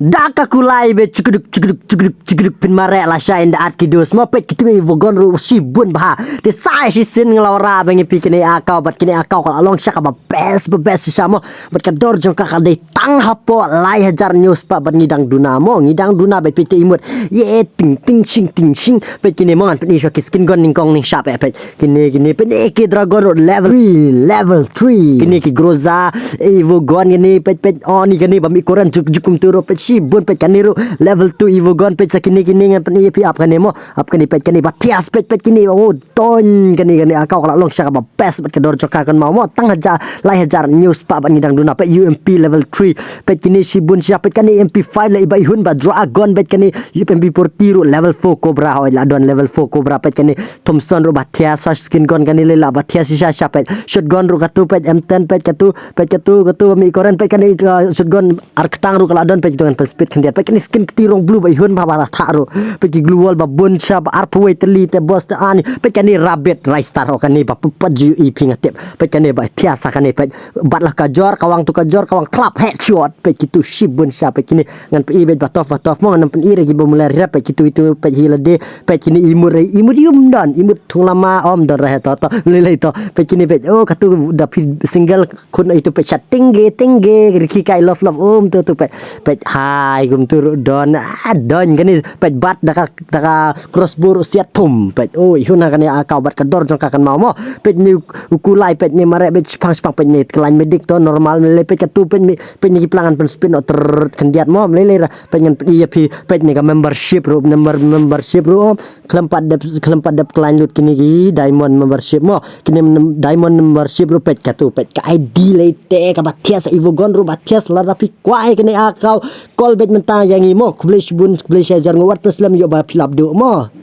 Daka kulai be cukuduk pin mare la sha in art kidos mo pet kitu ivo gon ru shibun bah te sai shi sin nglaura bengi pikini akau bat kini akau kal along sha ka best sha mo bat ka dor jong ka dei tang hapo lai hajar news pa bat ngidang duna mo ngidang duna be pete imut ye ting sing pet kini mo pet ni sha kiskin gon ning kong ning sha pe pet kini pet ki dragon level 3 kini ki groza ivo gon kini pet on ni kini bami koran jukum turo pet bun pet kaniru level 2 ivo gon pet sakini ngan pen ep up kani mo up kani pet kani batias pet kini oh ton kani akau kalau long syaka best pet kedor joka kan mau tang hajar lai hajar news pa ban ngidang duna pet UMP level 3 pet kini sibun siap pet kani MP5 la ibai hun ba dragon pet kani UMP portiru level 4 cobra ho la don level 4 cobra pet kani Thompson ru batias skin gon kani lela batias sisa pet shotgun ru katu pet M10 pet katu mi koran pet kani shotgun arktang ru kala don pet dengan speed kendia pet kani skin tirong blue bai hun ba taru pet glue wall ba bun sha ba arpwe teli te boss te ani pet kani rabbit rice star kani ba pupat GUE pingatip pet kani ba tiasa kani pet batlah kajor kawang club headshot pet kitu shibun sha pet kini ngan pe ibet batof mo ngan pen ire gi bomulai rap pet kitu itu pet hilade pet kini imur dan imut tulama om don reh to lele to pet kini pet oh katu da single kun itu pet chat tinggi ki kai love tu pet hai gum tur don kani pet bat daka crossbow siat pum pet oh ihuna kani akau bat kedor jong kakan mau mo pet ni ukulai pet ni mare pet spang pet ni kelain medik to normal mele pet katu pet ni pelangan pen spin oter kendiat mo mele pet ngan pet ni ka membership ru kelempat dep kelain lut kini gi diamond membership mo kini diamond membership ru pet katu pet ka ID lete ka batias ivo gon ru batias la rapi kwai kini akau call bet mentang yang mo kublish bun kublish ajar ngwat peslam yo ba pilap do mo